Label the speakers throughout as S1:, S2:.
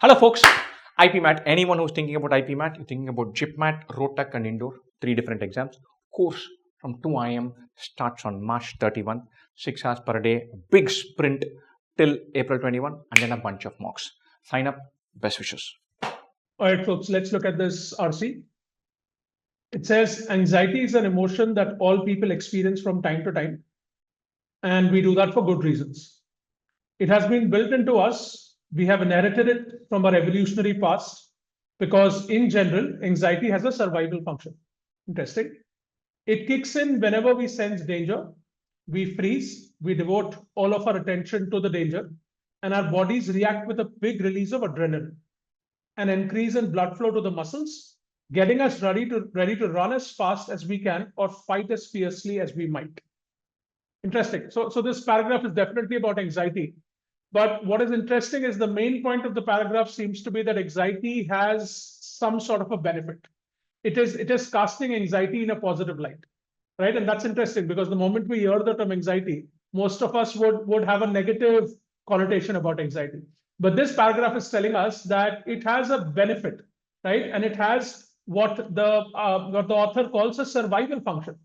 S1: Hello folks, IPMAT. Anyone who's thinking about IPMAT, you're thinking about IPMAT, Rohtak and Indore, 3 different exams. Course from 2 IM starts on March 31, 6 hours per day, big sprint till April 21, and then a bunch of mocks. Sign up, best wishes.
S2: All right, folks, let's look at this RC. It says anxiety is an emotion that all people experience from time to time, and we do that for good reasons. It has been built into us. We have inherited it from our evolutionary past because, in general, anxiety has a survival function. Interesting. It kicks in whenever we sense danger. We freeze, we devote all of our attention to the danger, and our bodies react with a big release of adrenaline, an increase in blood flow to the muscles, getting us ready to run as fast as we can or fight as fiercely as we might. Interesting. So this paragraph is definitely about anxiety. But what is interesting is the main point of the paragraph seems to be that anxiety has some sort of a benefit. It is casting anxiety in a positive light, right? And that's interesting because the moment we hear the term anxiety, most of us would have a negative connotation about anxiety. But this paragraph is telling us that it has a benefit, right? And it has what the author calls a survival function,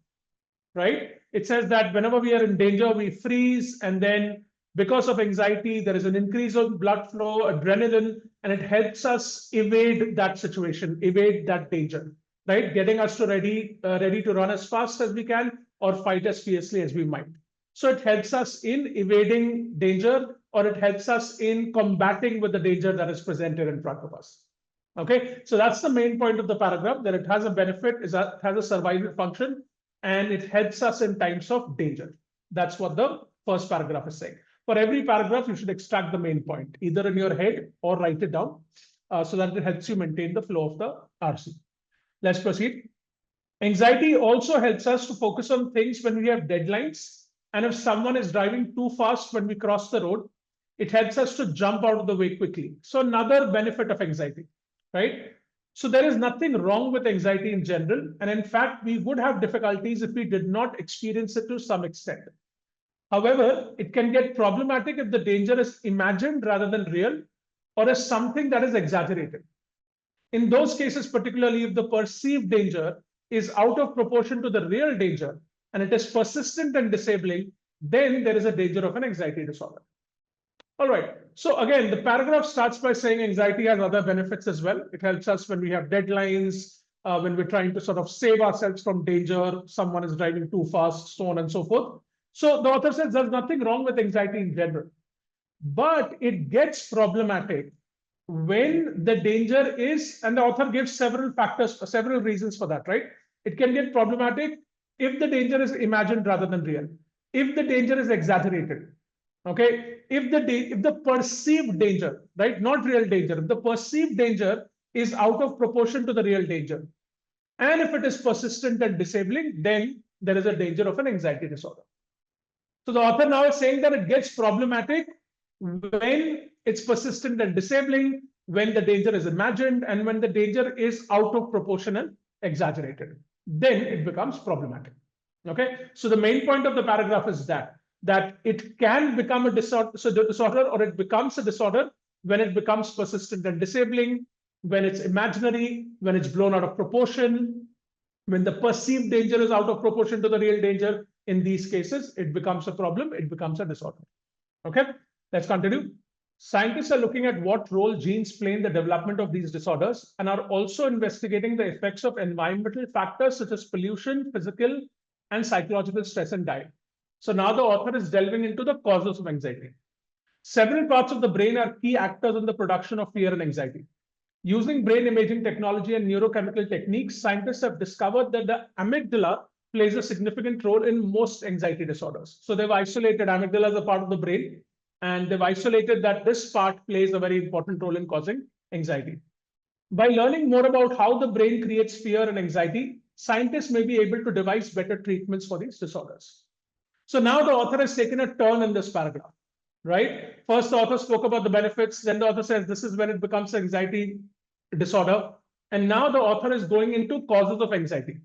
S2: right? It says that whenever we are in danger, we freeze, and then because of anxiety, there is an increase of blood flow, adrenaline, and it helps us evade that situation, evade that danger, right? Getting us to ready to run as fast as we can or fight as fiercely as we might. So it helps us in evading danger, or it helps us in combating with the danger that is presented in front of us. Okay, so that's the main point of the paragraph, that it has a benefit, is that it has a survival function, and it helps us in times of danger. That's what the first paragraph is saying. For every paragraph, you should extract the main point, either in your head or write it down, so that it helps you maintain the flow of the RC. Let's proceed. Anxiety also helps us to focus on things when we have deadlines. And if someone is driving too fast when we cross the road, it helps us to jump out of the way quickly. So another benefit of anxiety, right? So there is nothing wrong with anxiety in general. And in fact, we would have difficulties if we did not experience it to some extent. However, it can get problematic if the danger is imagined rather than real, or as something that is exaggerated. In those cases, particularly if the perceived danger is out of proportion to the real danger and it is persistent and disabling, then there is a danger of an anxiety disorder. All right. So again, the paragraph starts by saying anxiety has other benefits as well. It helps us when we have deadlines, when we're trying to sort of save ourselves from danger, someone is driving too fast, so on and so forth. So the author says there's nothing wrong with anxiety in general, but it gets problematic when the danger is, and the author gives several factors, several reasons for that, right? It can get problematic if the danger is imagined rather than real, if the danger is exaggerated, okay? If the perceived danger, right, not real danger, if the perceived danger is out of proportion to the real danger, and if it is persistent and disabling, then there is a danger of an anxiety disorder. So the author now is saying that it gets problematic when it's persistent and disabling, when the danger is imagined, and when the danger is out of proportion and exaggerated. Then it becomes problematic. Okay, so the main point of the paragraph is that it can become a disorder, or it becomes a disorder when it becomes persistent and disabling, when it's imaginary, when it's blown out of proportion, when the perceived danger is out of proportion to the real danger. In these cases, it becomes a problem, it becomes a disorder. Okay, let's continue. Scientists are looking at what role genes play in the development of these disorders and are also investigating the effects of environmental factors such as pollution, physical and psychological stress and diet. So now the author is delving into the causes of anxiety. Several parts of the brain are key actors in the production of fear and anxiety. Using brain imaging technology and neurochemical techniques, scientists have discovered that the amygdala plays a significant role in most anxiety disorders. So they've isolated amygdala as a part of the brain, and they've isolated that this part plays a very important role in causing anxiety. By learning more about how the brain creates fear and anxiety, scientists may be able to devise better treatments for these disorders. So now the author has taken a turn in this paragraph, right? First, the author spoke about the benefits. Then the author says this is when it becomes an anxiety disorder. And now the author is going into causes of anxiety,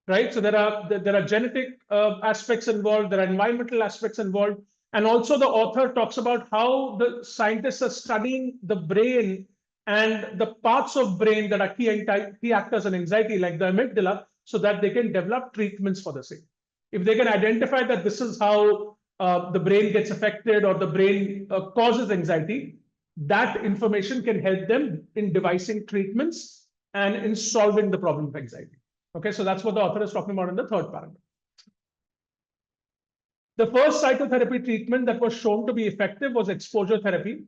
S2: right? So there are genetic aspects involved, there are environmental aspects involved. And also the author talks about how the scientists are studying the brain and the parts of brain that are key actors in anxiety, like the amygdala, so that they can develop treatments for the same. If they can identify that this is how the brain gets affected or the brain causes anxiety, that information can help them in devising treatments and in solving the problem of anxiety. Okay, so that's what the author is talking about in the third paragraph. The first psychotherapy treatment that was shown to be effective was exposure therapy,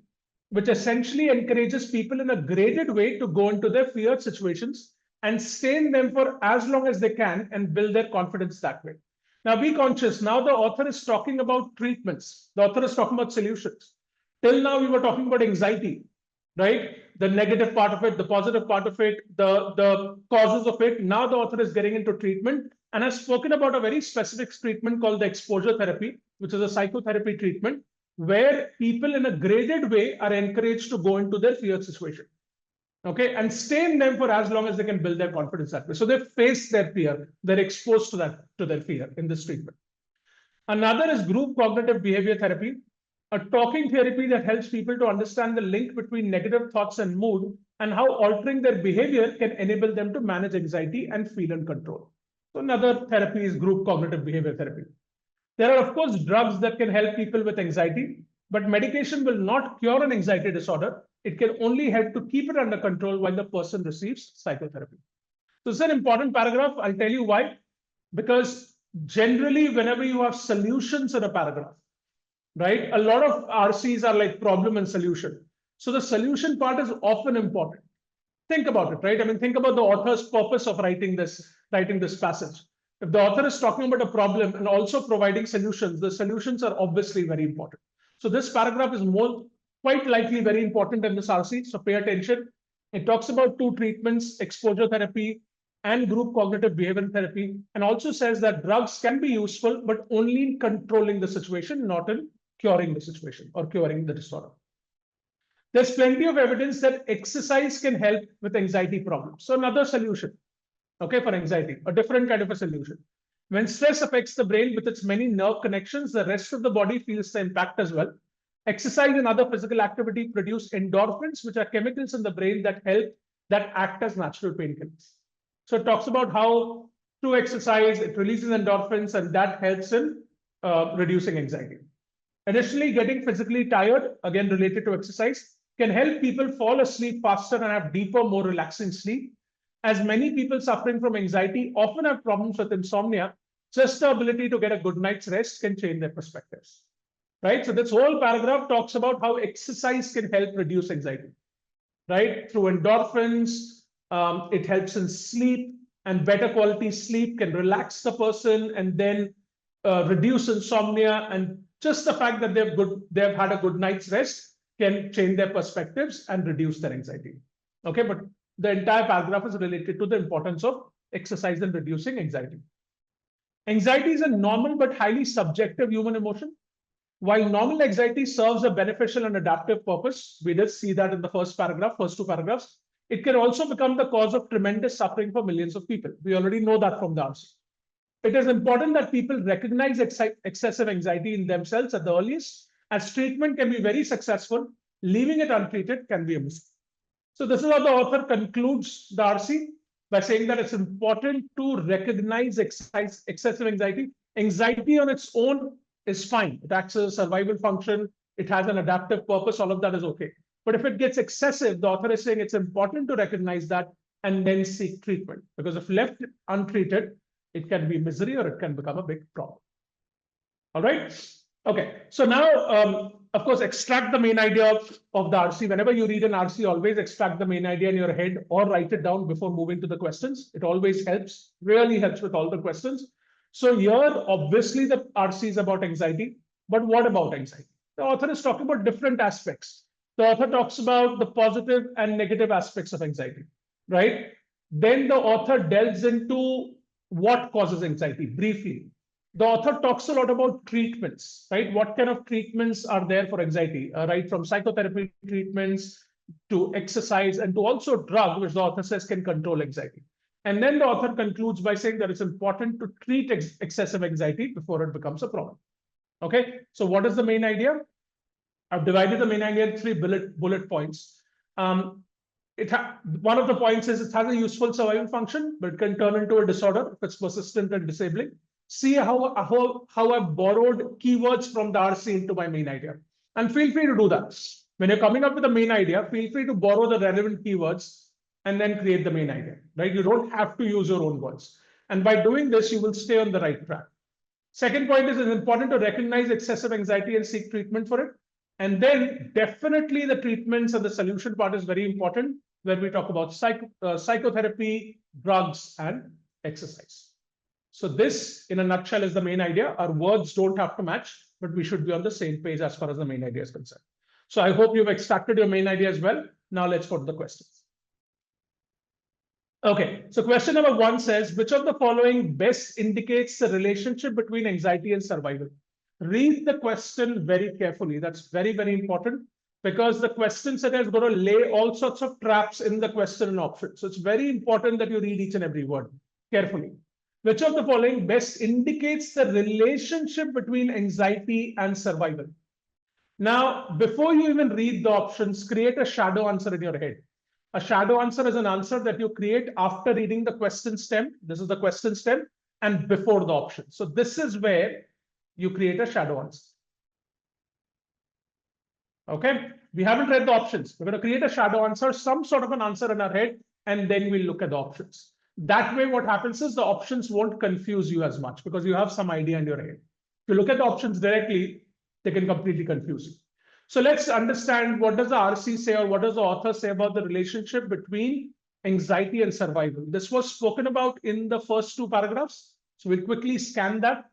S2: which essentially encourages people in a graded way to go into their feared situations and stay in them for as long as they can and build their confidence that way. Now, be conscious. Now, the author is talking about treatments. The author is talking about solutions. Till now, we were talking about anxiety, right? The negative part of it, the positive part of it, the causes of it. Now, the author is getting into treatment and has spoken about a very specific treatment called the exposure therapy, which is a psychotherapy treatment where people in a graded way are encouraged to go into their feared situation. Okay, and stay in them for as long as they can build their confidence that way. So they face their fear, they're exposed to their fear in this treatment. Another is group cognitive behavior therapy, a talking therapy that helps people to understand the link between negative thoughts and mood and how altering their behavior can enable them to manage anxiety and feel in control. So another therapy is group cognitive behavior therapy. There are, of course, drugs that can help people with anxiety, but medication will not cure an anxiety disorder. It can only help to keep it under control while the person receives psychotherapy. So it's an important paragraph. I'll tell you why. Because generally, whenever you have solutions in a paragraph, right, a lot of RCs are like problem and solution. So the solution part is often important. Think about it, right? I mean, think about the author's purpose of writing this passage. If the author is talking about a problem and also providing solutions, the solutions are obviously very important. So this paragraph is quite likely very important in this RC. So pay attention. It talks about two treatments, exposure therapy and group cognitive behavioral therapy, and also says that drugs can be useful, but only in controlling the situation, not in curing the situation or curing the disorder. There's plenty of evidence that exercise can help with anxiety problems. So another solution, okay, for anxiety, a different kind of a solution. When stress affects the brain with its many nerve connections, the rest of the body feels the impact as well. Exercise and other physical activity produce endorphins, which are chemicals in the brain that act as natural painkillers. So it talks about how through exercise, it releases endorphins and that helps in reducing anxiety. Additionally, getting physically tired, again related to exercise, can help people fall asleep faster and have deeper, more relaxing sleep. As many people suffering from anxiety often have problems with insomnia, just the ability to get a good night's rest can change their perspectives. Right? So this whole paragraph talks about how exercise can help reduce anxiety. Right? Through endorphins, it helps in sleep, and better quality sleep can relax the person and then reduce insomnia, and just the fact that they've had a good night's rest can change their perspectives and reduce their anxiety. Okay, but the entire paragraph is related to the importance of exercise in reducing anxiety. Anxiety is a normal but highly subjective human emotion. While normal anxiety serves a beneficial and adaptive purpose, we did see that in the first two paragraphs, it can also become the cause of tremendous suffering for millions of people. We already know that from the answer. It is important that people recognize excessive anxiety in themselves at the earliest, as treatment can be very successful. Leaving it untreated can be a mistake. So this is how the author concludes the RC by saying that it's important to recognize excessive anxiety. Anxiety on its own is fine. It acts as a survival function. It has an adaptive purpose. All of that is okay. But if it gets excessive, the author is saying it's important to recognize that and then seek treatment. Because if left untreated, it can be misery or it can become a big problem. All right. Okay. So now, of course, extract the main idea of the RC. Whenever you read an RC, always extract the main idea in your head or write it down before moving to the questions. It always helps, really helps with all the questions. So here, obviously, the RC is about anxiety. But what about anxiety? The author is talking about different aspects. The author talks about the positive and negative aspects of anxiety, right? Then the author delves into what causes anxiety briefly. The author talks a lot about treatments, right? What kind of treatments are there for anxiety, right? From psychotherapy treatments to exercise and to also drug, which the author says can control anxiety. And then the author concludes by saying that it's important to treat excessive anxiety before it becomes a problem. Okay, so what is the main idea? I've divided the main idea in three bullet points. one of the points is it has a useful survival function, but can turn into a disorder if it's persistent and disabling. See how I've borrowed keywords from the RC into my main idea. And feel free to do that. When you're coming up with a main idea, feel free to borrow the relevant keywords and then create the main idea, right? You don't have to use your own words. And by doing this, you will stay on the right track. Second point is it's important to recognize excessive anxiety and seek treatment for it. And then definitely the treatments and the solution part is very important, where we talk about psychotherapy, drugs, and exercise. So this, in a nutshell, is the main idea. Our words don't have to match, but we should be on the same page as far as the main idea is concerned. So I hope you've extracted your main idea as well. Now let's go to the questions. Okay, so question number 1 says, which of the following best indicates the relationship between anxiety and survival? Read the question very carefully. That's very, very important, because the question set is going to lay all sorts of traps in the question and option. So it's very important that you read each and every word carefully. Which of the following best indicates the relationship between anxiety and survival? Now, before you even read the options, create a shadow answer in your head. A shadow answer is an answer that you create after reading the question stem. This is the question stem and before the option. So this is where you create a shadow answer. Okay, we haven't read the options. We're going to create a shadow answer, some sort of an answer in our head, and then we'll look at the options. That way, what happens is the options won't confuse you as much because you have some idea in your head. If you look at the options directly, they can completely confuse you. So let's understand, what does the RC say, or what does the author say about the relationship between anxiety and survival? This was spoken about in the first 2 paragraphs. So we'll quickly scan that.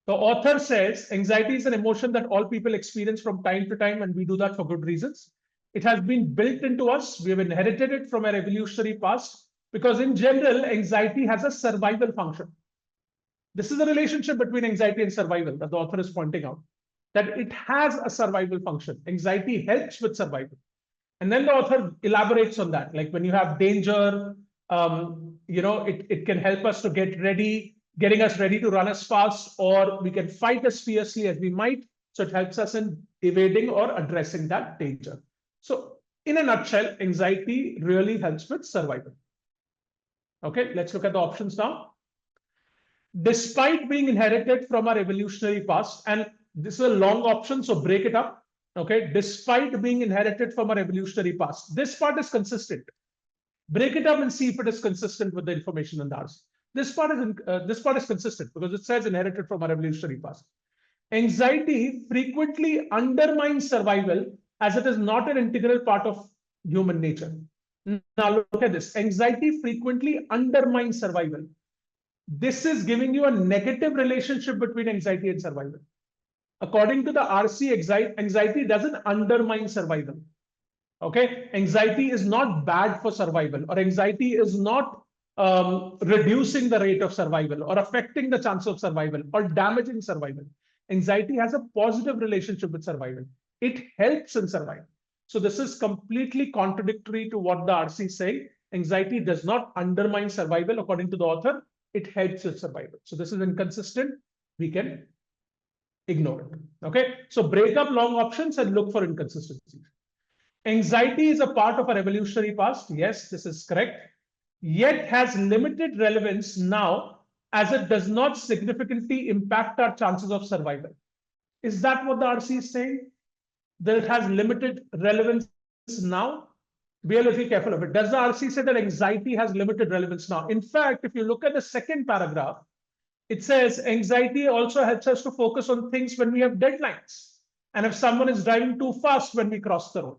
S2: The author says anxiety is an emotion that all people experience from time to time, and we do that for good reasons. It has been built into us. We have inherited it from our evolutionary past, because in general, anxiety has a survival function. This is the relationship between anxiety and survival that the author is pointing out, that it has a survival function. Anxiety helps with survival. And then the author elaborates on that. Like when you have danger, it can help us to get ready, getting us ready to run as fast, or we can fight as fiercely as we might. So it helps us in evading or addressing that danger. So in a nutshell, anxiety really helps with survival. Okay, let's look at the options now. Despite being inherited from our evolutionary past, and this is a long option, so break it up. Okay, despite being inherited from our evolutionary past, this part is consistent. Break it up and see if it is consistent with the information in the RC. This part is consistent because it says inherited from our evolutionary past. Anxiety frequently undermines survival as it is not an integral part of human nature. Now look at this. Anxiety frequently undermines survival. This is giving you a negative relationship between anxiety and survival. According to the RC, anxiety doesn't undermine survival. Okay, anxiety is not bad for survival, or anxiety is not reducing the rate of survival or affecting the chance of survival or damaging survival. Anxiety has a positive relationship with survival. It helps in survival. So this is completely contradictory to what the RC is saying. Anxiety does not undermine survival according to the author. It helps with survival. So this is inconsistent. We can ignore it. Okay, so break up long options and look for inconsistencies. Anxiety is a part of our evolutionary past. Yes, this is correct. Yet has limited relevance now, as it does not significantly impact our chances of survival. Is that what the RC is saying? That it has limited relevance now? Be a little careful of it. Does the RC say that anxiety has limited relevance now? In fact, if you look at the second paragraph, it says anxiety also helps us to focus on things when we have deadlines, and if someone is driving too fast when we cross the road.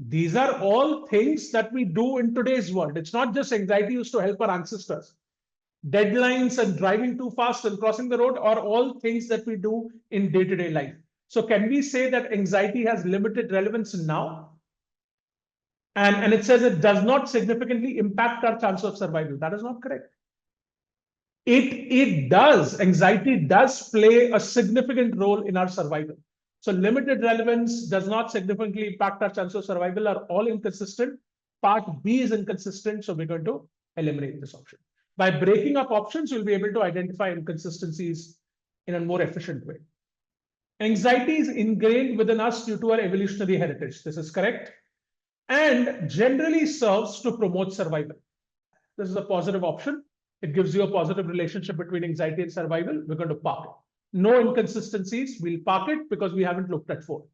S2: These are all things that we do in today's world. It's not just anxiety used to help our ancestors. Deadlines and driving too fast and crossing the road are all things that we do in day-to-day life. So can we say that anxiety has limited relevance now? And it says it does not significantly impact our chance of survival. That is not correct. It does. Anxiety does play a significant role in our survival. So limited relevance, does not significantly impact our chance of survival, are all inconsistent. Part B is inconsistent, so we're going to eliminate this option. By breaking up options, you'll be able to identify inconsistencies in a more efficient way. Anxiety is ingrained within us due to our evolutionary heritage. This is correct. and generally serves to promote survival. This is a positive option. It gives you a positive relationship between anxiety and survival. We're going to park it. No inconsistencies. We'll park it because we haven't looked at 4.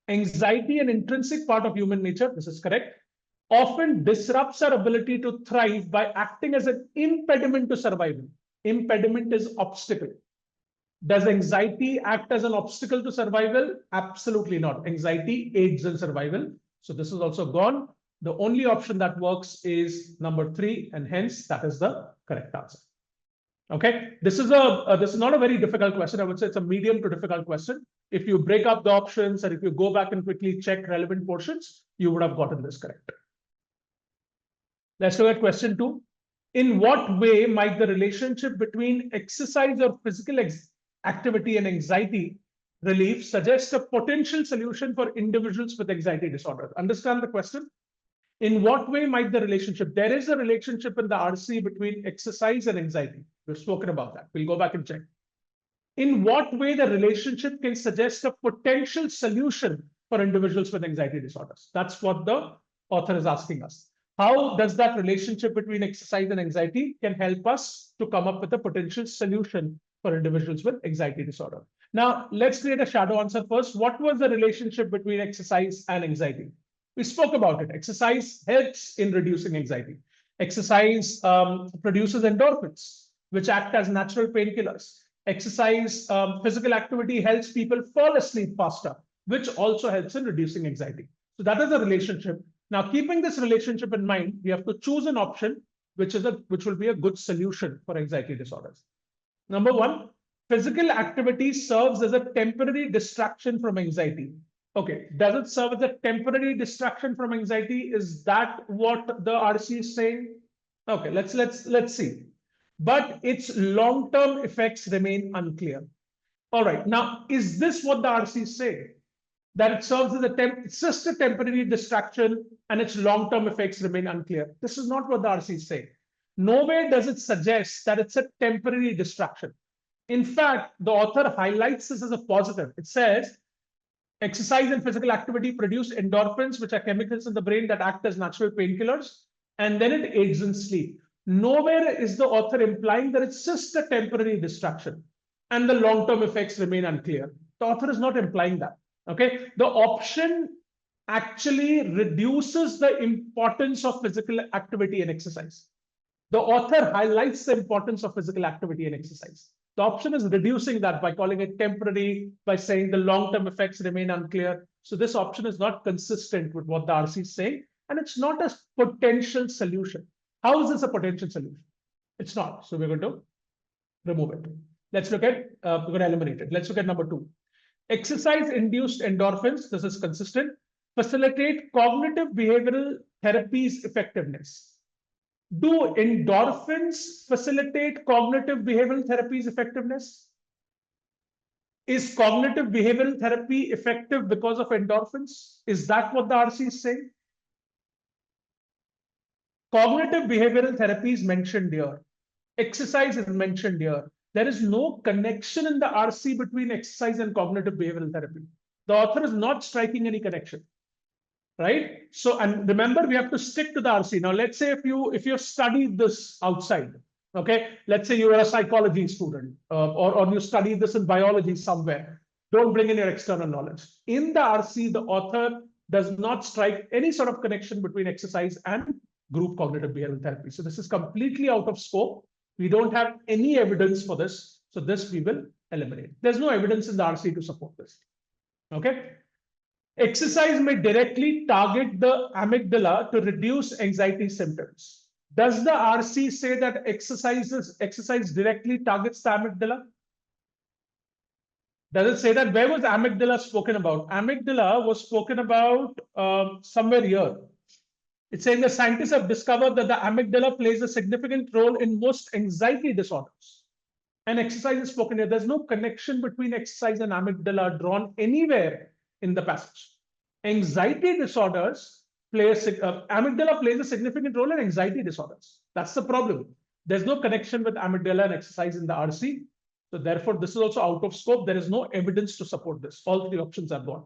S2: Anxiety, an intrinsic part of human nature, this is correct, often disrupts our ability to thrive by acting as an impediment to survival. Impediment is obstacle. Does anxiety act as an obstacle to survival? Absolutely not. Anxiety aids in survival. So this is also gone. The only option that works is number 3, and hence that is the correct answer. Okay, this is not a very difficult question. I would say it's a medium to difficult question. If you break up the options and if you go back and quickly check relevant portions, you would have gotten this correct. Let's look at question 2. In what way might the relationship between exercise or physical activity and anxiety relief suggest a potential solution for individuals with anxiety disorder? Understand the question? In what way might the relationship? There is a relationship in the RC between exercise and anxiety. We've spoken about that. We'll go back and check. In what way the relationship can suggest a potential solution for individuals with anxiety disorders? That's what the author is asking us. How does that relationship between exercise and anxiety can help us to come up with a potential solution for individuals with anxiety disorder? Now, let's create a shadow answer first. What was the relationship between exercise and anxiety? We spoke about it. Exercise helps in reducing anxiety. Exercise produces endorphins, which act as natural painkillers. Exercise, physical activity helps people fall asleep faster, which also helps in reducing anxiety. So that is the relationship. Now, keeping this relationship in mind, we have to choose an option which will be a good solution for anxiety disorders. Number 1, physical activity serves as a temporary distraction from anxiety. Okay, does it serve as a temporary distraction from anxiety? Is that what the RC is saying? Okay, let's see. But its long-term effects remain unclear. All right, now is this what the RC is saying? That it serves as it's just a temporary distraction and its long-term effects remain unclear. This is not what the RC is saying. Nowhere does it suggest that it's a temporary distraction. In fact, the author highlights this as a positive. It says, exercise and physical activity produce endorphins, which are chemicals in the brain that act as natural painkillers, and then it aids in sleep. Nowhere is the author implying that it's just a temporary distraction and the long-term effects remain unclear. The author is not implying that. Okay, the option actually reduces the importance of physical activity and exercise. The author highlights the importance of physical activity and exercise. The option is reducing that by calling it temporary, by saying the long-term effects remain unclear. So this option is not consistent with what the RC is saying, and it's not a potential solution. How is this a potential solution? It's not. So we're going to remove it. Let's look at, we're going to eliminate it. Let's look at number 2. Exercise-induced endorphins, this is consistent, facilitate cognitive behavioral therapies effectiveness. Do endorphins facilitate cognitive behavioral therapies effectiveness? Is cognitive behavioral therapy effective because of endorphins? Is that what the RC is saying? Cognitive behavioral therapy is mentioned here. Exercise is mentioned here. There is no connection in the RC between exercise and cognitive behavioral therapy. The author is not striking any connection, right? So, and remember, we have to stick to the RC. Now, let's say if you studied this outside, okay? Let's say you are a psychology student or you studied this in biology somewhere. Don't bring in your external knowledge. In the RC, the author does not strike any sort of connection between exercise and group cognitive behavioral therapy. So this is completely out of scope. We don't have any evidence for this. So this we will eliminate. There's no evidence in the RC to support this. Okay. Exercise may directly target the amygdala to reduce anxiety symptoms. Does the RC say that exercise directly targets the amygdala? Does it say that? Where was amygdala spoken about? Amygdala was spoken about somewhere here. It's saying the scientists have discovered that the amygdala plays a significant role in most anxiety disorders. And exercise is spoken here. There's no connection between exercise and amygdala drawn anywhere in the passage. Anxiety disorders amygdala plays a significant role in anxiety disorders. That's the problem. There's no connection with amygdala and exercise in the RC. So therefore, this is also out of scope. There is no evidence to support this. All 3 options are gone.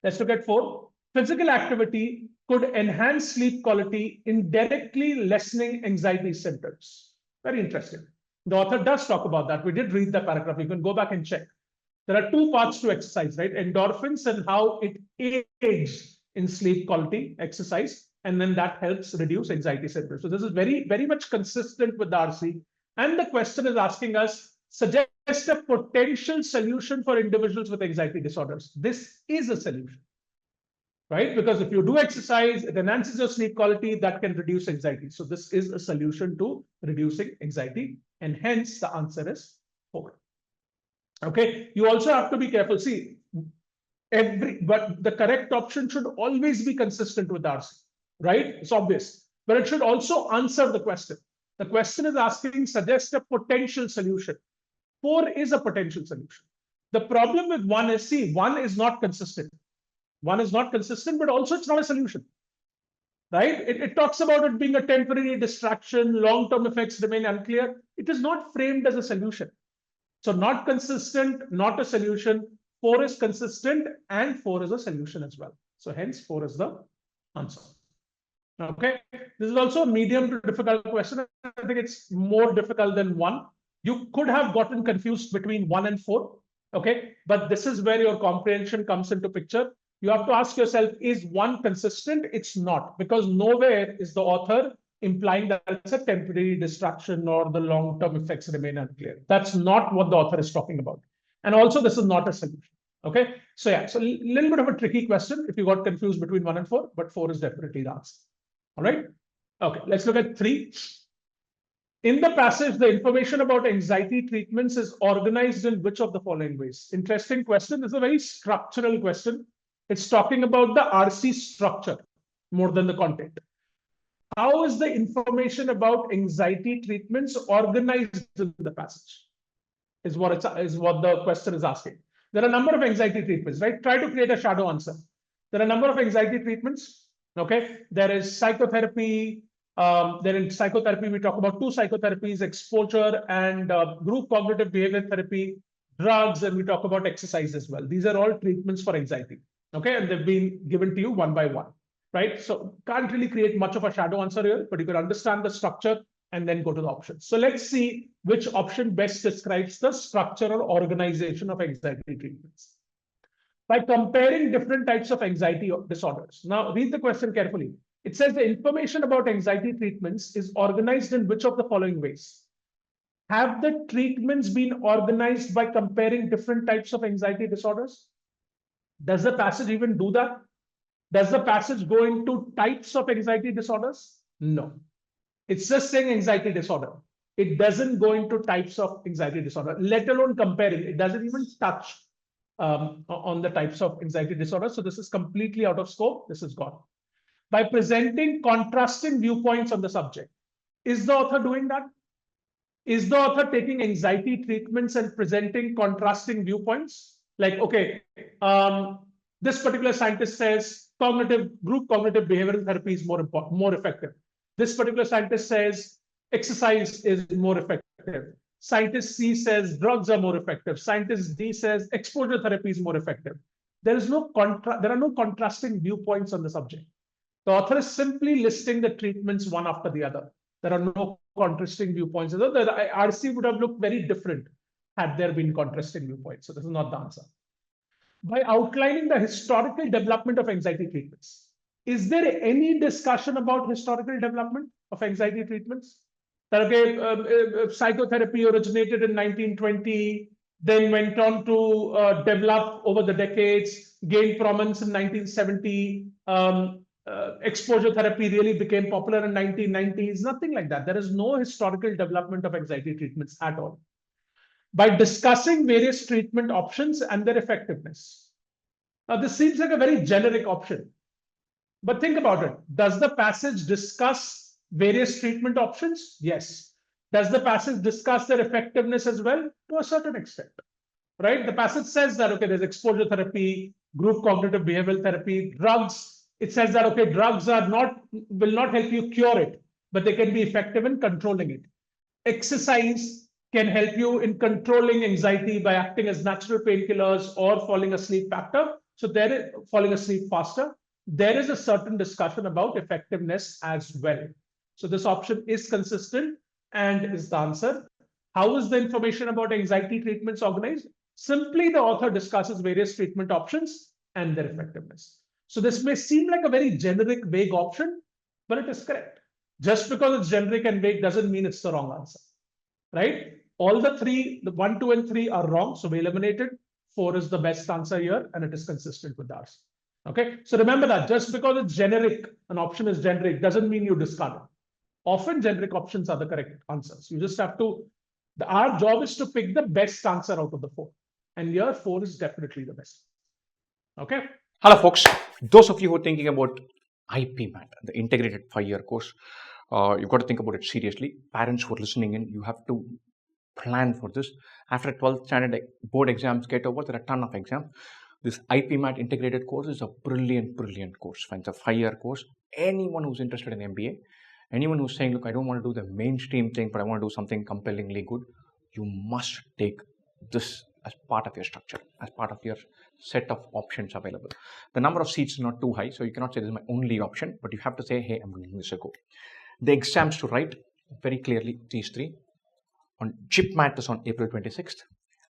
S2: Let's look at 4. physical activity could enhance sleep quality, indirectly lessening anxiety symptoms. Very interesting. The author does talk about that. We did read the paragraph. You can go back and check. There are two parts to exercise, right? Endorphins and how it aids in sleep quality, exercise, and then that helps reduce anxiety symptoms. So this is very, very much consistent with the RC. And the question is asking us, suggest a potential solution for individuals with anxiety disorders. This is a solution, right? Because if you do exercise, it enhances your sleep quality, that can reduce anxiety. So this is a solution to reducing anxiety, and hence the answer is 4. Okay, you also have to be careful. See, but the correct option should always be consistent with RC, right? It's obvious, but it should also answer the question. The question is asking, suggest a potential solution. 4 is a potential solution. The problem with 1 is, see, 1 is not consistent. 1 is not consistent, but also it's not a solution, right? It talks about it being a temporary distraction, long-term effects remain unclear. It is not framed as a solution. So not consistent, not a solution. 4 is consistent and 4 is a solution as well. So hence 4 is the answer. Okay, this is also a medium to difficult question. I think it's more difficult than 1. You could have gotten confused between 1 and 4. Okay, but this is where your comprehension comes into picture. You have to ask yourself, is 1 consistent? It's not, because nowhere is the author implying that it's a temporary distraction or the long-term effects remain unclear. That's not what the author is talking about. And also, this is not a solution. Okay, so yeah, so a little bit of a tricky question if you got confused between 1 and 4, but 4 is definitely the answer. All right. Okay, let's look at 3. In the passage, the information about anxiety treatments is organized in which of the following ways? Interesting question. This is a very structural question. It's talking about the RC structure more than the content. How is the information about anxiety treatments organized in the passage? Is what the question is asking. There are a number of anxiety treatments, right? Try to create a shadow answer. There are a number of anxiety treatments. Okay, there is psychotherapy. Then in psychotherapy, we talk about 2 psychotherapies: exposure and group cognitive behavior therapy, drugs, and we talk about exercise as well. These are all treatments for anxiety. Okay, and they've been given to you one by one, right? So can't really create much of a shadow answer here, but you can understand the structure and then go to the options. So let's see which option best describes the structure or organization of anxiety treatments. By comparing different types of anxiety disorders. Now, read the question carefully. It says the information about anxiety treatments is organized in which of the following ways? Have the treatments been organized by comparing different types of anxiety disorders? Does the passage even do that? Does the passage go into types of anxiety disorders? No. It's just saying anxiety disorder. It doesn't go into types of anxiety disorder, let alone comparing. It doesn't even touch on the types of anxiety disorder. So this is completely out of scope. This is gone. By presenting contrasting viewpoints on the subject. Is the author doing that? Is the author taking anxiety treatments and presenting contrasting viewpoints? Like, okay, this particular scientist says group cognitive behavioral therapy is more effective. This particular scientist says exercise is more effective. Scientist C says drugs are more effective. Scientist D says exposure therapy is more effective. There are no contrasting viewpoints on the subject. The author is simply listing the treatments one after the other. There are no contrasting viewpoints. The RC would have looked very different had there been contrasting viewpoints. So this is not the answer. By outlining the historical development of anxiety treatments. Is there any discussion about historical development of anxiety treatments? That, okay, psychotherapy originated in 1920, then went on to develop over the decades, gained prominence in 1970. Exposure therapy really became popular in 1990s. Nothing like that. There is no historical development of anxiety treatments at all. By discussing various treatment options and their effectiveness. Now, this seems like a very generic option. But think about it. Does the passage discuss various treatment options? Yes. Does the passage discuss their effectiveness as well? To a certain extent, right? The passage says that, okay, there's exposure therapy, group cognitive behavioral therapy, drugs. It says that, okay, drugs will not help you cure it, but they can be effective in controlling it. Exercise can help you in controlling anxiety by acting as natural painkillers or falling asleep faster. So falling asleep faster. there is a certain discussion about effectiveness as well. So this option is consistent and is the answer. How is the information about anxiety treatments organized? Simply the author discusses various treatment options and their effectiveness. So this may seem like a very generic, vague option, but it is correct. Just because it's generic and vague doesn't mean it's the wrong answer, right? All the three, the 1, 2, and 3 are wrong, so we eliminated. 4 is the best answer here, and it is consistent with ours. Okay, so remember that just because it's generic, an option is generic, doesn't mean you discard it. Often generic options are the correct answers. You just have to, our job is to pick the best answer out of the 4. And here 4 is definitely the best. Okay.
S1: Hello folks, those of you who are thinking about IPMAT, the integrated 5-year course, you've got to think about it seriously. Parents who are listening in, you have to plan for this. After 12th standard board exams get over, there are a ton of exams. This IPMAT integrated course is a brilliant course. It's a 5-year course. Anyone who's interested in MBA, anyone who's saying, look, I don't want to do the mainstream thing, but I want to do something compellingly good, you must take this as part of your structure, as part of your set of options available. The number of seats is not too high, so you cannot say this is my only option, but you have to say, hey, I'm giving this a go. The exams to write, very clearly, these 3. On GIPMAT is on April 26th.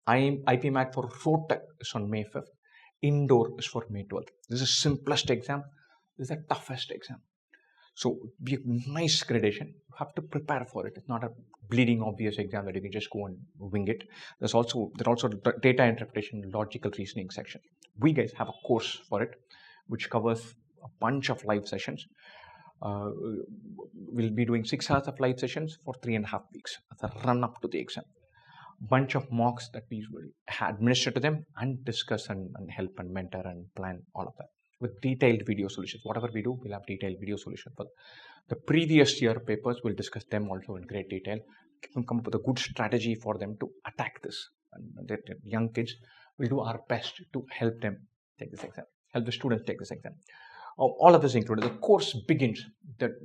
S1: IPMAT for Rohtak is on May 5th. Indore is for May 12th. This is the simplest exam. This is the toughest exam. So be a nice gradation. You have to prepare for it. It's not a bleeding obvious exam that you can just go and wing it. There's also data interpretation, logical reasoning section. We guys have a course for it, which covers a bunch of live sessions. We'll be doing 6 hours of live sessions for 3.5 weeks. That's a run up to the exam. Bunch of mocks that we will administer to them and discuss and help and mentor and plan all of that with detailed video solutions. Whatever we do, we'll have detailed video solution for the previous year papers. We'll discuss them also in great detail. Come up with a good strategy for them to attack this. And the young kids, we'll do our best to help them take this exam, help the students take this exam. All of this included. The course begins the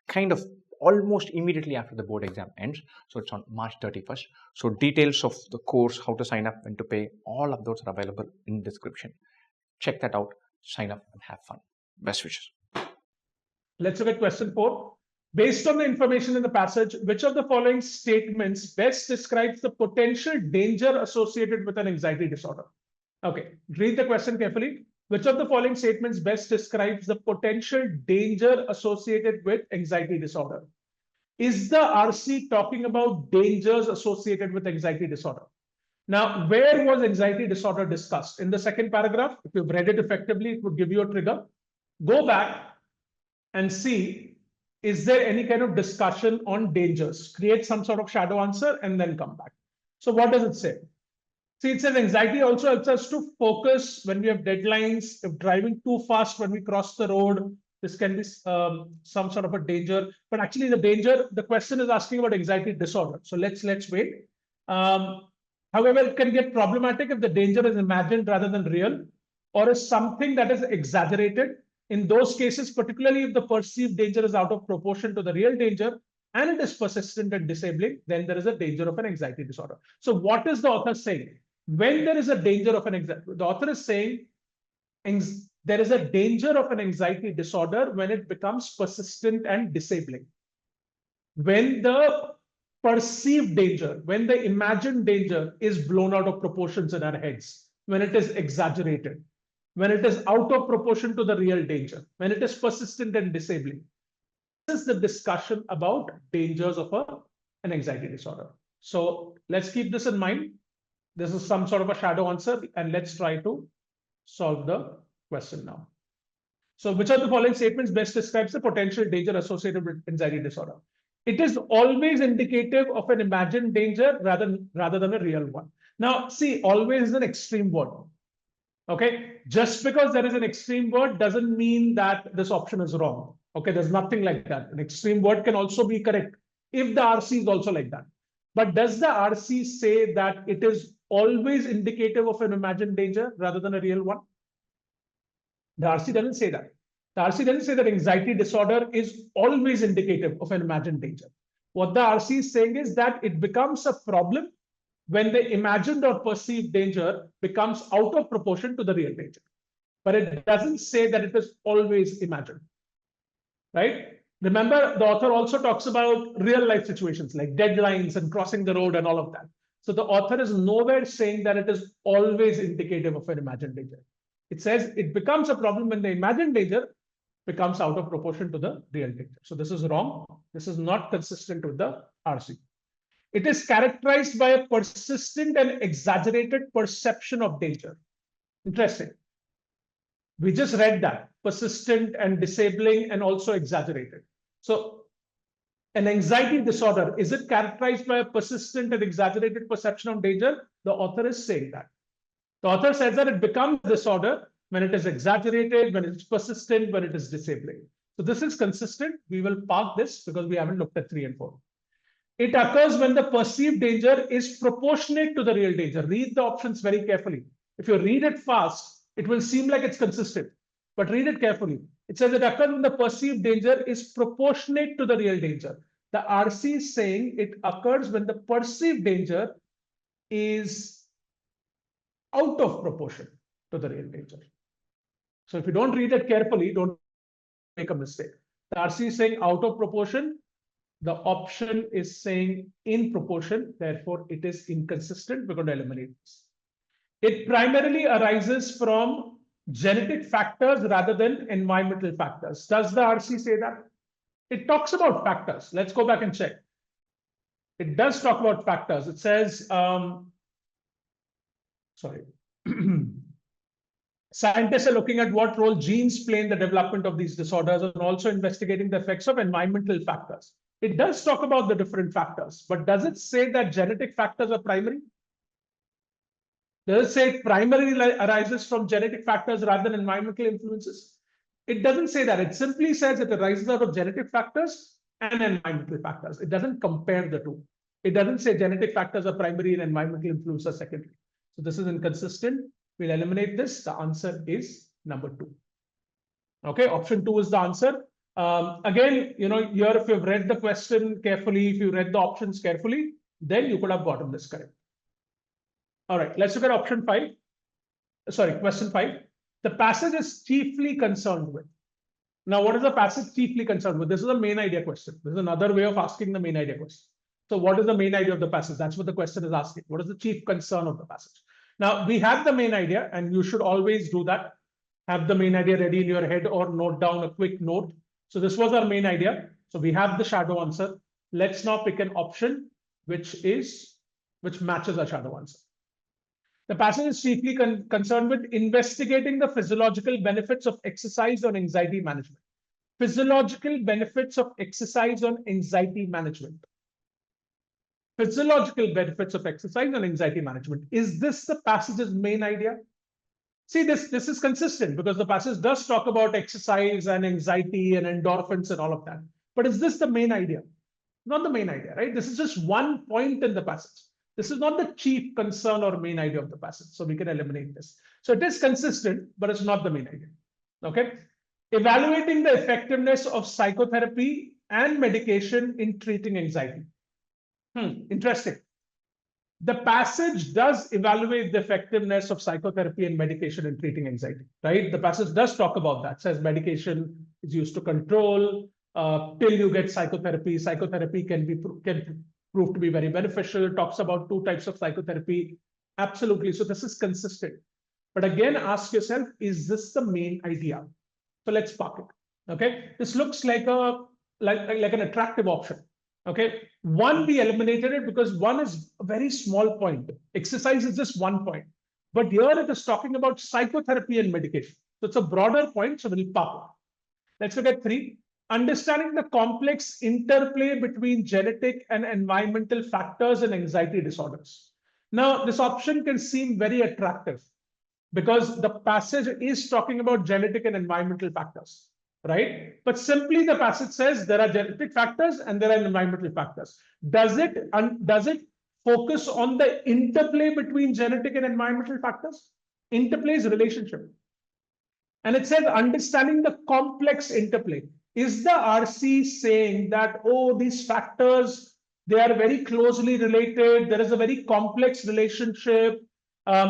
S1: kind of almost immediately after the board exam ends. So it's on March 31st. So details of the course, how to sign up, when to pay, all of those are available in the description. Check that out, sign up and have fun. Best wishes.
S2: Let's look at question 4. Based on the information in the passage, which of the following statements best describes the potential danger associated with an anxiety disorder? Okay, read the question carefully. Which of the following statements best describes the potential danger associated with anxiety disorder? Is the RC talking about dangers associated with anxiety disorder? Now, where was anxiety disorder discussed? In the second paragraph, if you've read it effectively, it would give you a trigger. Go back and see, is there any kind of discussion on dangers? Create some sort of shadow answer and then come back. So what does it say? See, it says anxiety also helps us to focus when we have deadlines. If driving too fast when we cross the road, this can be some sort of a danger. But actually, the question is asking about anxiety disorder. So let's wait. However, it can get problematic if the danger is imagined rather than real, or is something that is exaggerated. In those cases, particularly if the perceived danger is out of proportion to the real danger, and it is persistent and disabling, then there is a danger of an anxiety disorder. So what is the author saying? When there is a danger of an anxiety, the author is saying there is a danger of an anxiety disorder when it becomes persistent and disabling. When the perceived danger, when the imagined danger is blown out of proportions in our heads, when it is exaggerated, when it is out of proportion to the real danger, when it is persistent and disabling. This is the discussion about dangers of an anxiety disorder. So let's keep this in mind. This is some sort of a shadow answer, and let's try to solve the question now. So which of the following statements best describes the potential danger associated with anxiety disorder? It is always indicative of an imagined danger rather than a real one. Now, see, always is an extreme word. Okay, just because there is an extreme word doesn't mean that this option is wrong. Okay, there's nothing like that. An extreme word can also be correct if the RC is also like that. But does the RC say that it is always indicative of an imagined danger rather than a real one? The RC doesn't say that. The RC doesn't say that anxiety disorder is always indicative of an imagined danger. What the RC is saying is that it becomes a problem when the imagined or perceived danger becomes out of proportion to the real danger. but it doesn't say that it is always imagined, right? Remember, the author also talks about real life situations like deadlines and crossing the road and all of that. So the author is nowhere saying that it is always indicative of an imagined danger. It says it becomes a problem when the imagined danger becomes out of proportion to the real danger. So this is wrong. This is not consistent with the RC. It is characterized by a persistent and exaggerated perception of danger. Interesting. We just read that, persistent and disabling and also exaggerated. So an anxiety disorder, is it characterized by a persistent and exaggerated perception of danger? The author is saying that. The author says that it becomes disorder when it is exaggerated, when it's persistent, when it is disabling. So this is consistent. We will park this because we haven't looked at 3 and 4. It occurs when the perceived danger is proportionate to the real danger. Read the options very carefully. If you read it fast, it will seem like it's consistent, but read it carefully. It says it occurs when the perceived danger is proportionate to the real danger. The RC is saying it occurs when the perceived danger is out of proportion to the real danger. So if you don't read it carefully, don't make a mistake. The RC is saying out of proportion. The option is saying in proportion. Therefore, it is inconsistent. We're going to eliminate this. It primarily arises from genetic factors rather than environmental factors. Does the RC say that? It talks about factors. Let's go back and check. It does talk about factors. It says, scientists are looking at what role genes play in the development of these disorders and also investigating the effects of environmental factors. It does talk about the different factors, but does it say that genetic factors are primary? Does it say it primarily arises from genetic factors rather than environmental influences? It doesn't say that. It simply says it arises out of genetic factors and environmental factors. It doesn't compare the two. It doesn't say genetic factors are primary and environmental influences are secondary. So this is inconsistent. We'll eliminate this. The answer is number 2. Okay, option 2 is the answer. Again, here, if you've read the question carefully, if you read the options carefully, then you could have gotten this correct. All right, let's look at option 5. Sorry, question 5. The passage is chiefly concerned with. Now, what is the passage chiefly concerned with? This is a main idea question. This is another way of asking the main idea question. So what is the main idea of the passage? That's what the question is asking. What is the chief concern of the passage? Now, we have the main idea, and you should always do that. Have the main idea ready in your head or note down a quick note. So this was our main idea. So we have the shadow answer. Let's now pick an option which matches our shadow answer. The passage is chiefly concerned with investigating the physiological benefits of exercise on anxiety management. Physiological benefits of exercise on anxiety management. Physiological benefits of exercise on anxiety management. Is this the passage's main idea? See, this is consistent because the passage does talk about exercise and anxiety and endorphins and all of that. But is this the main idea? Not the main idea, right? This is just one point in the passage. This is not the chief concern or main idea of the passage. So we can eliminate this. So it is consistent, but it's not the main idea. Okay. Evaluating the effectiveness of psychotherapy and medication in treating anxiety. Interesting. The passage does evaluate the effectiveness of psychotherapy and medication in treating anxiety, right? The passage does talk about that. It says medication is used to control till you get psychotherapy. Psychotherapy can prove to be very beneficial. It talks about 2 types of psychotherapy. Absolutely. So this is consistent. But again, ask yourself, is this the main idea? So let's park it. Okay. This looks like an attractive option. Okay. 1, we eliminated it because 1 is a very small point. Exercise is just 1 point. But here it is talking about psychotherapy and medication. So it's a broader point. So we'll park it. Let's look at 3. Understanding the complex interplay between genetic and environmental factors in anxiety disorders. Now, this option can seem very attractive because the passage is talking about genetic and environmental factors, right? But simply the passage says there are genetic factors and there are environmental factors. Does it focus on the interplay between genetic and environmental factors? Interplay is relationship. And it says understanding the complex interplay. Is the RC saying that, oh, these factors, they are very closely related, there is a very complex relationship,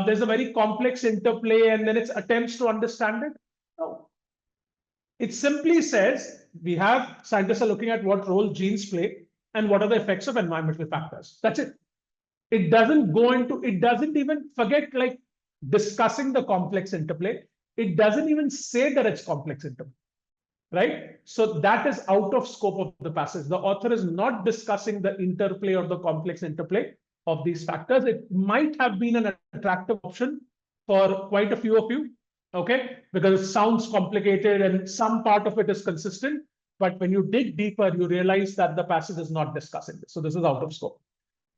S2: there's a very complex interplay and then it's attempts to understand it. No. It simply says we have scientists are looking at what role genes play and what are the effects of environmental factors. That's it. It doesn't go into, it doesn't even forget like discussing the complex interplay. It doesn't even say that it's complex interplay, right? So that is out of scope of the passage. The author is not discussing the interplay or the complex interplay of these factors. It might have been an attractive option for quite a few of you, okay? Because it sounds complicated and some part of it is consistent. But when you dig deeper, you realize that the passage is not discussing this. So this is out of scope.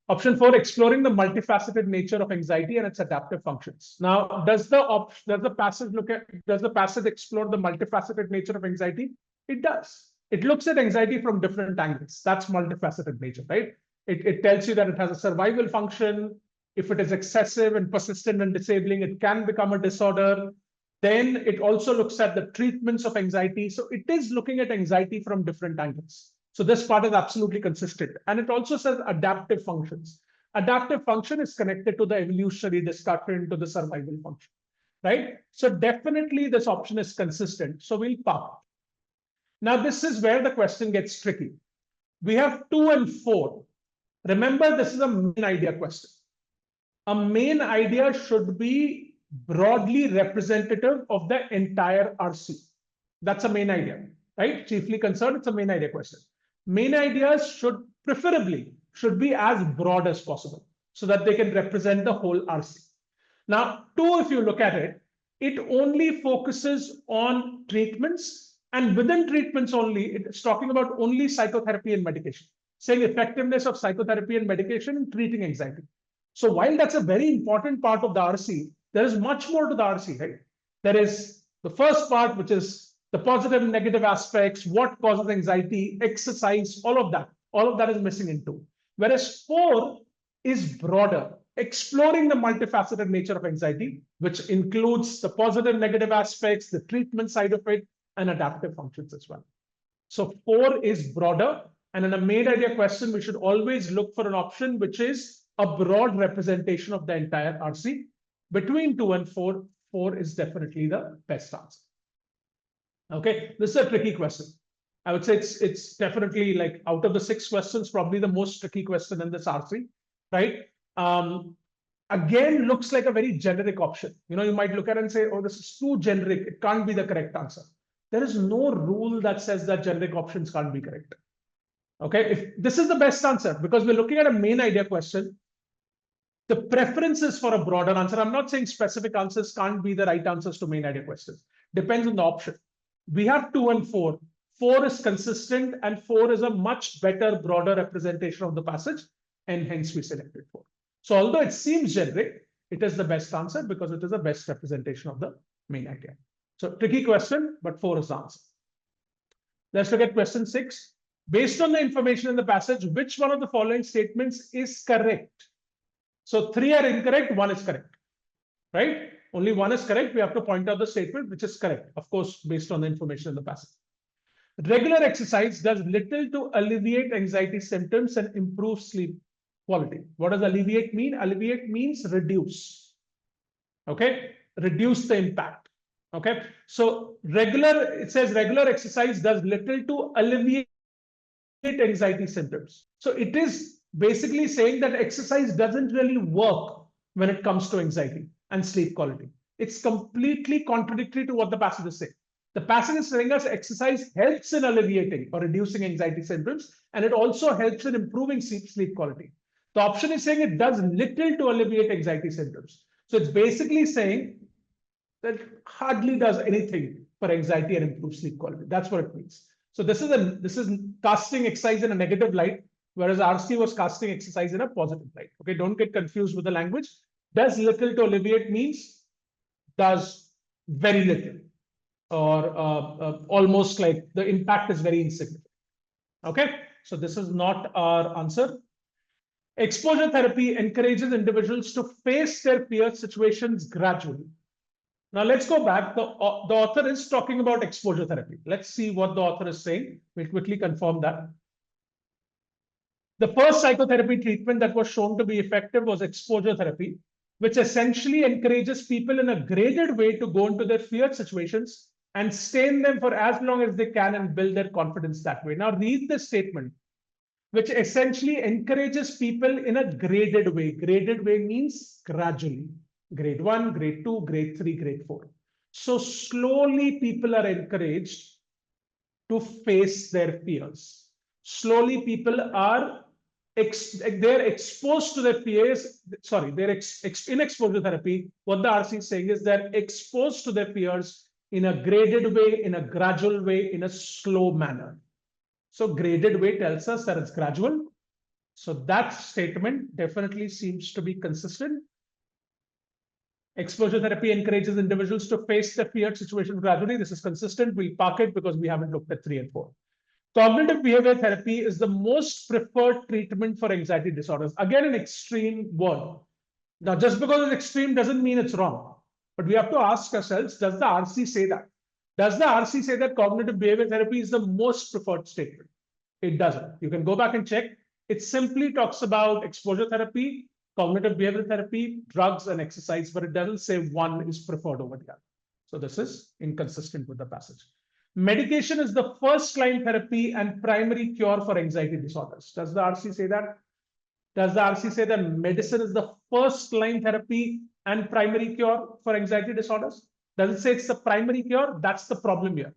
S2: Option 4, exploring the multifaceted nature of anxiety and its adaptive functions. Now, does the passage explore the multifaceted nature of anxiety? It does. It looks at anxiety from different angles. That's multifaceted nature, right? It tells you that it has a survival function. If it is excessive and persistent and disabling, it can become a disorder. Then it also looks at the treatments of anxiety. So it is looking at anxiety from different angles. So this part is absolutely consistent. And it also says adaptive functions. Adaptive function is connected to the evolutionary discussion, to the survival function, right? So definitely this option is consistent. So we'll park. Now this is where the question gets tricky. We have 2 and 4. Remember, this is a main idea question. A main idea should be broadly representative of the entire RC. That's a main idea, right? Chiefly concerned, it's a main idea question. Main ideas should be as broad as possible so that they can represent the whole RC. Now, 2, if you look at it, it only focuses on treatments, and within treatments only, it's talking about only psychotherapy and medication, saying effectiveness of psychotherapy and medication in treating anxiety. So while that's a very important part of the RC, there is much more to the RC, right? There is the first part, which is the positive and negative aspects, what causes anxiety, exercise, all of that is missing in 2. Whereas 4 is broader, exploring the multifaceted nature of anxiety, which includes the positive, negative aspects, the treatment side of it, and adaptive functions as well. So 4 is broader. And in a main idea question, we should always look for an option which is a broad representation of the entire RC. Between 2 and 4, 4 is definitely the best answer. Okay, this is a tricky question. I would say it's definitely like out of the 6 questions, probably the most tricky question in this RC, right? Again, looks like a very generic option. You know, you might look at it and say, oh, this is too generic. It can't be the correct answer. There is no rule that says that generic options can't be correct. Okay, if this is the best answer, because we're looking at a main idea question, the preference is for a broader answer. I'm not saying specific answers can't be the right answers to main idea questions. Depends on the option. We have 2 and 4. 4 is consistent and 4 is a much better, broader representation of the passage, and hence we selected 4. So although it seems generic, it is the best answer because it is the best representation of the main idea. So tricky question, but 4 is the answer. Let's look at question 6. Based on the information in the passage, which one of the following statements is correct? So 3 are incorrect, 1 is correct, right? Only 1 is correct. We have to point out the statement which is correct, of course, based on the information in the passage. Regular exercise does little to alleviate anxiety symptoms and improve sleep quality. What does alleviate mean? Alleviate means reduce. Okay, reduce the impact. Okay, so it says regular exercise does little to alleviate anxiety symptoms. So it is basically saying that exercise doesn't really work when it comes to anxiety and sleep quality. It's completely contradictory to what the passage is saying. The passage is telling us exercise helps in alleviating or reducing anxiety symptoms, and it also helps in improving sleep quality. The option is saying it does little to alleviate anxiety symptoms. So it's basically saying that hardly does anything for anxiety and improve sleep quality. That's what it means. So this is casting exercise in a negative light, whereas RC was casting exercise in a positive light. Okay, don't get confused with the language. Does little to alleviate means does very little, or almost like the impact is very insignificant. Okay, so this is not our answer. Exposure therapy encourages individuals to face their fear situations gradually. Now let's go back. The author is talking about exposure therapy. Let's see what the author is saying. We'll quickly confirm that. The first psychotherapy treatment that was shown to be effective was exposure therapy, which essentially encourages people in a graded way to go into their feared situations and stay in them for as long as they can and build their confidence that way. Now read the statement, which essentially encourages people in a graded way. Graded way means gradually. Grade 1, grade 2, grade 3, grade 4. So slowly people are encouraged to face their fears. Slowly people are they're exposed to their fears. Sorry, they're in exposure therapy. What the RC is saying is they're exposed to their fears in a graded way, in a gradual way, in a slow manner. So graded way tells us that it's gradual. So that statement definitely seems to be consistent. Exposure therapy encourages individuals to face the feared situation gradually. This is consistent. We'll park it because we haven't looked at 3 and 4. Cognitive behavior therapy is the most preferred treatment for anxiety disorders. Again, an extreme word. Now, just because it's extreme doesn't mean it's wrong. But we have to ask ourselves, does the RC say that? Does the RC say that cognitive behavior therapy is the most preferred statement? It doesn't. You can go back and check. It simply talks about exposure therapy, cognitive behavioral therapy, drugs, and exercise, but it doesn't say one is preferred over the other. So this is inconsistent with the passage. Medication is the first line therapy and primary cure for anxiety disorders. Does the RC say that? Does the RC say that medicine is the first line therapy and primary cure for anxiety disorders? Does it say it's the primary cure? That's the problem here.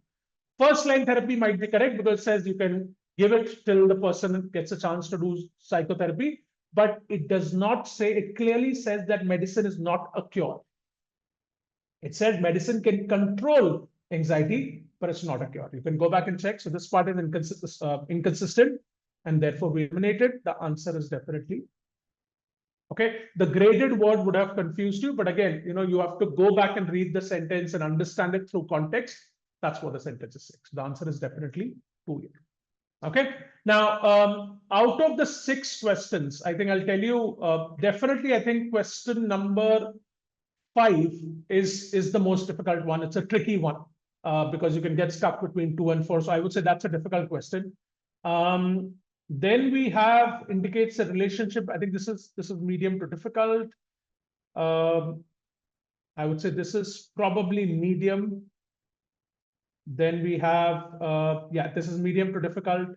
S2: First line therapy might be correct because it says you can give it till the person gets a chance to do psychotherapy, but it does not say, it clearly says that medicine is not a cure. It says medicine can control anxiety, but it's not a cure. You can go back and check. So this part is inconsistent, and therefore we eliminate it. The answer is definitely okay. The graded word would have confused you, but again, you have to go back and read the sentence and understand it through context. That's what the sentence is saying. So the answer is definitely 2 here. Okay. Now, out of the 6 questions, I think I'll tell you, definitely, I think question number 5 is the most difficult one. It's a tricky one because you can get stuck between 2 and 4. So I would say that's a difficult question. Then we have indicates a relationship. I think this is medium to difficult. I would say this is probably medium. Then we have, yeah, this is medium to difficult.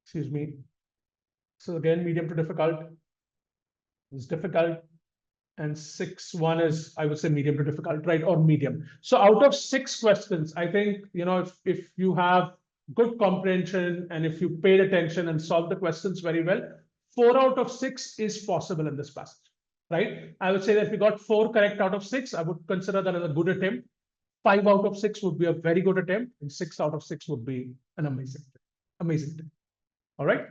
S2: Excuse me. So again, medium to difficult is difficult. And 6-1 is, I would say, medium to difficult, right? Or medium. So out of 6 questions, I think, if you have good comprehension and if you paid attention and solved the questions very well, 4 out of 6 is possible in this passage, right? I would say that if you got 4 correct out of 6, I would consider that as a good attempt. 5 out of 6 would be a very good attempt, and 6 out of 6 would be an amazing attempt. All right.